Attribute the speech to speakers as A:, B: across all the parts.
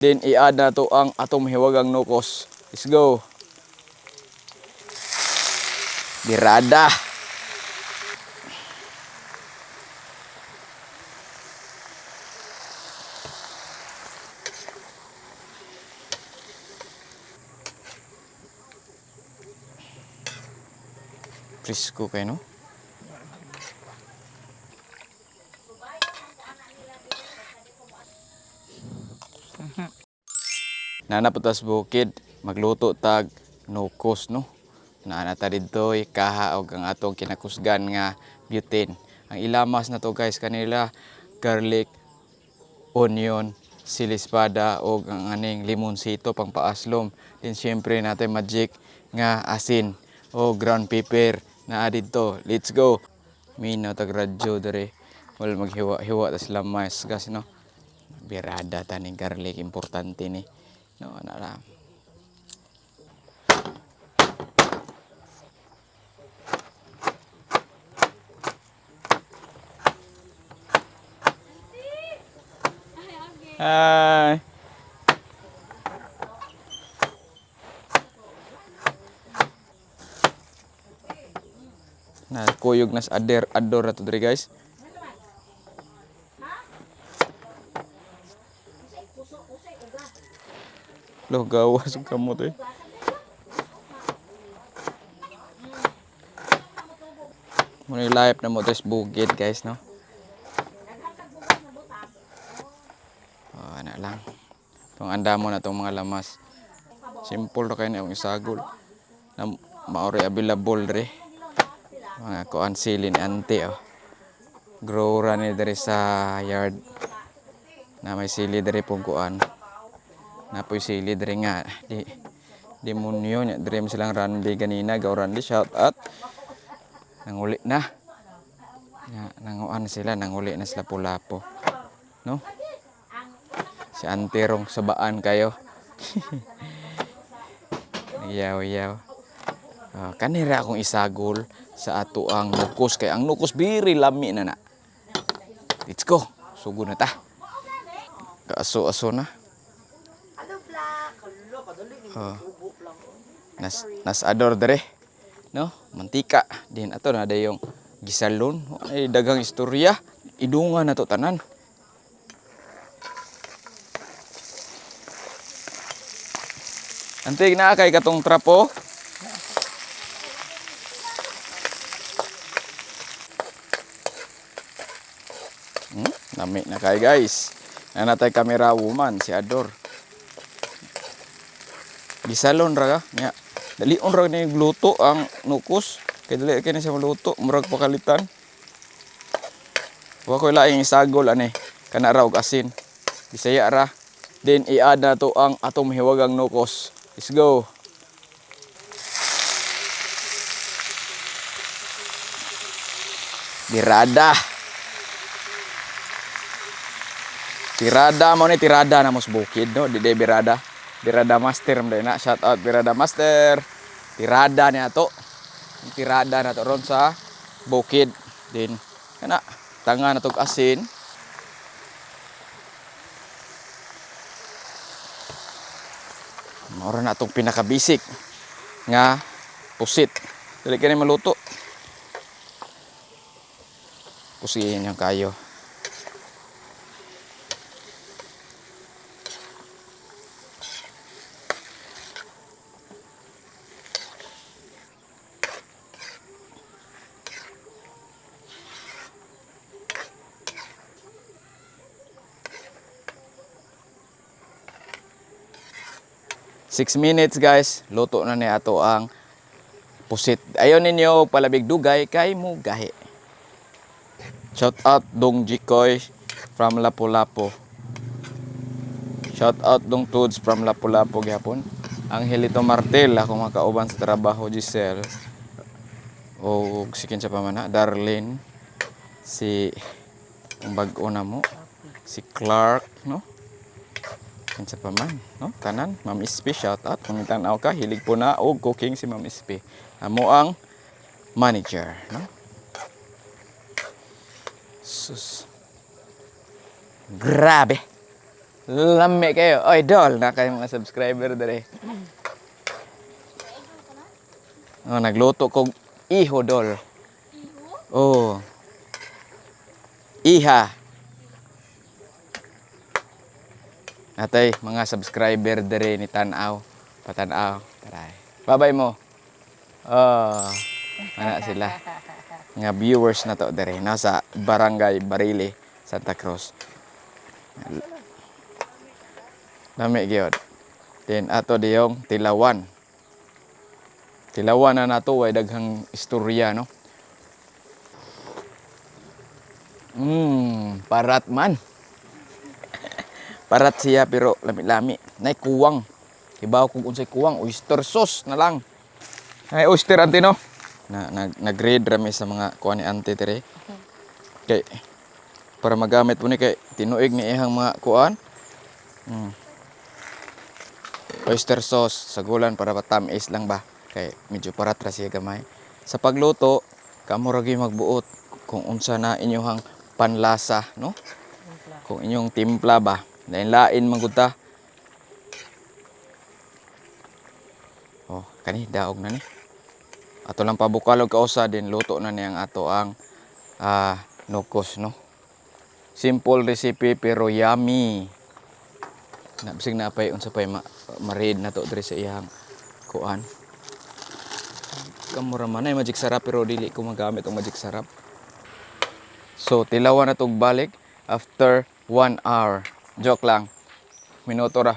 A: Then i-add na to ang atong hiwagang nukos. Let's go. Birada. Presko kayo, no? Nanaputas bukid, magluto tag nukos, no? Naanata dito kaha og ang atong kinakusgan nga butane. Ang ilamas na to guys kanila garlic, onion, silispada o ang aning limonsito pang paaslom. Then syempre natin magic nga asin o ground pepper na dito. Let's go. Minaw tag radyo dere. Wala maghiwa-hiwa tas lamas gas no. Birada taning garlic importante ni. No ana ra. Hi. Nah, kuyog nas ador na to diri guys. Loh, gawas ang kamot eh. Muna yung live na mo tres bukid guys, no? Oh, ana lang. Itong andamo na itong mga lamas. Simple na kayo na yung isagol. Na maori available dre. Mga kuan sili ni ante, oh. Grower ni dre sa yard. Na may sili dre pong kuan. Na po'y sili dre nga. Demonyo niya dre silang randi ganina. Gaw randi, shout out. Nanguli na. Nanguan sila, nanguli na sila pulapo. No? Si ante rong sabaan kayo. Yaw-yaw. Kanira akong isagol sa ato ang nukos. Kaya ang nukos biri lami na na. Let's go. Sugo na ta. Kaaso-aso na. Nas ador dere. No? Mantika. Din ato na yung gisalon. Ay dagang istorya. Idungan na to tanan. Antig na kay katong trapo. Nami na kay guys. Nanatay camera woman si Ador. Gisalon ra ka nya. Dalion ra ni gluto ang nukos. Kay dili kay ni siya maluto, murag pakalitan. Wa ko laing isagol ani. Kana ra og asin. Bisaya ra. Then i-add na to ang atong hiwagang nukos. Let's go. Birada. Tirada mo ni tirada na mos bukid no, di birada. Birada master mo na. Shout out Birada Master. Tirada niya to. Tirada na to ron sa bukid. Din kana tanga na tog asin. Mao na tong pinaka-basic nga pusit. Dili kani maluto. Pusihin yung kayo. Six minutes guys, luto na ni ato ang pusit. Ayon ninyo palabig dugay kay mo gahi. Shout out Dong Jikoy from Lapu-Lapu. Shout out Dong Tudes from Lapu-Lapu gyapon. Ang Hilito Martel ako makauban sa trabaho Giselle. O sikin sa pamana Darlene, si ang bag-o na mo, si Clark, no? Kinsa pa man, no? Tanan, Ma'am Ispi, shout out. Kung tanaw ka, hilig po na og cooking si Ma'am Ispi. Amo ang manager, no? Sus. Grabe. Lami kayo. Oy, dol na kayo mga subscriber dere. Oh, nagluto kog iho dol. Oh. Iha. Natay mga subscriber dere ni Tanaw. Patanaw. Taray. Babay mo. Oh. Ana sila. Nga viewers na to dere. Nasa Barangay Barile, Santa Cruz. Lami gyud. Then ato diyong Tilawan. Tilawan na nato way daghang istorya no. Parat man. Parat siya pero lami-lami. Nay kuwang. Hibaw kung unsay kuwang, oyster sauce na lang. Ay oyster ante no. Nag-grade rami sa mga kuan ni ante dire. Kay para magamit mo ni kay tinuig ni ihang mga kuan. Oyster sauce sa gulan para matamis lang ba. Kay medyo parat ra siya gamay. Sa pagluto, kamo ra gyud magbuot kung unsa na inyong panlasa, no? Kung inyong timpla ba. Lain-lain man gud ta. Oh, kani daog na ni. Ato lang pabukal og kausa din luto na ni ang ato ang nukos, no? Simple recipe pero yummy. Nabisig na pay unsa pay ma-read na to diri sa iyang kuan. Kamura man ay magic sarap pero dili ko magamit ang magic sarap. So tilawan na tog balik after 1 hour. Joke lang. Minuto ra.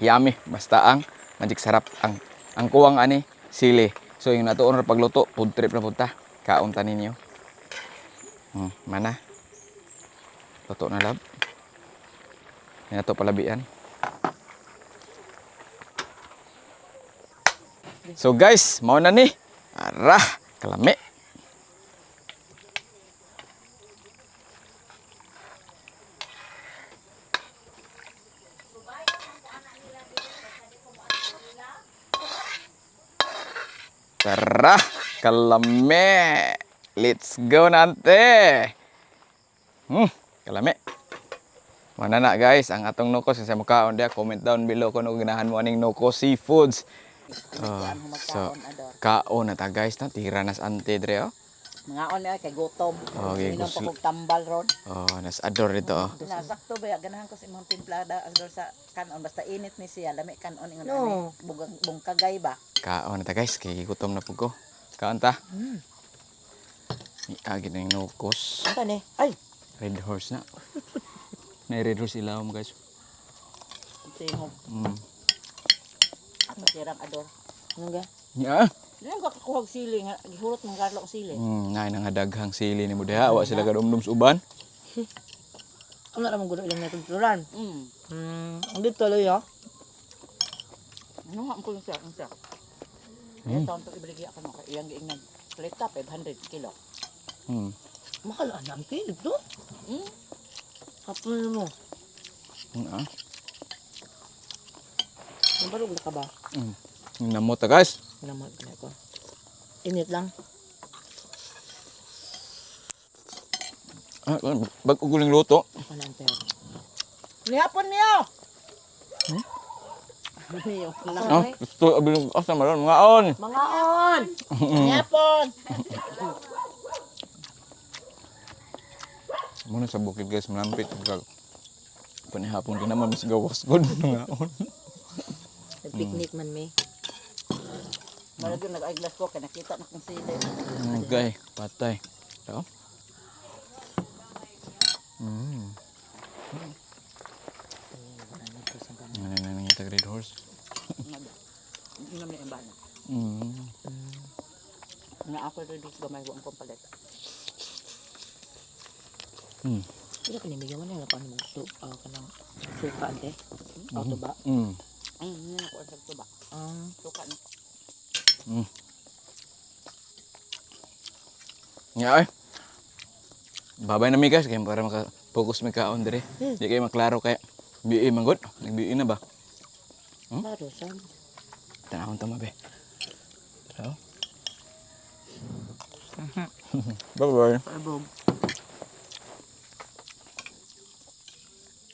A: Yummy basta ang magic sarap ang kuwang ani sili. So yung natuon ra pagluto, food trip na punta. Kaon ta ninyo. Mana? Luto na lab. Yan ato palabian. So guys, mao na ni. Ara, kalami. Tara, kalami. Let's go nante. Kalami. Mana na guys, ang atong nukos sa mukaon dia, comment down below kung ano ganahan mo aning nukos seafoods. So, kaon na ta guys, no? Tira nas ante dre oh.
B: Mga on kay gutom.
A: Okay,
B: Inom pa kog tambal ron.
A: Oh, nas ador dito oh.
B: Nasakto ba ganahan ko sa imong timplada ador sa kanon basta init ni siya lami kanon ingon
C: No.
B: ani bungkagay ba.
A: Kaon na ta guys, kay gutom na pud ko. Kaon ta. Iagi na yung nukos.
C: Ano ni? Ay!
A: Red horse na. May red horse ilawom guys.
B: Tingog. Ang sirang ador.
C: Ano ga?
A: Yeah.
B: Dili ko kakuhag sili nga gihurot mong garlo sili.
A: Nay nang daghang sili ni mo diha, wa sila kadumdum sa uban.
C: Ano naman gulo ilang natugturan? Ang dito tuloy oh.
B: Ano nga ko siya ang siya. Ito ang ibiligi ako no kay iyang giingnan. Pleta 500 kilo.
C: Mahal ang kilid to. Hapon mo. Nabalog na ka ba?
A: Namot ta guys.
C: Naman na ko. Init lang.
A: Bag uguling luto.
C: Ano ang pero?
B: Nihapon niyo. Niyo.
A: Gusto abiling asa maron mga on.
B: Mga on. Nihapon.
A: Muna sa bukid guys, malampit kag panihapon din naman mas gawas gud mga on.
C: Picnic man me.
B: Malagyan nag-eyeglass ko kaya nakita na kong sili.
A: Okay, patay. Ito. Ano na nangita red horse?
B: Inom na yung bana. Nga ako reduce gamay ko ang kompalet.
C: Pero kanimigyan mo na yung kanang suka ante. Auto ba?
B: Hindi na ko ang sagto ba. Suka na ko.
A: Nga ay. Babay na mi guys, kaya para maka-focus mi kaon dire. Di kayo maklaro kaya BI man gud. Nag-BI na ba?
C: Claro, sam.
A: Tanahon tama be. Pero Bye-bye.
C: Paibog.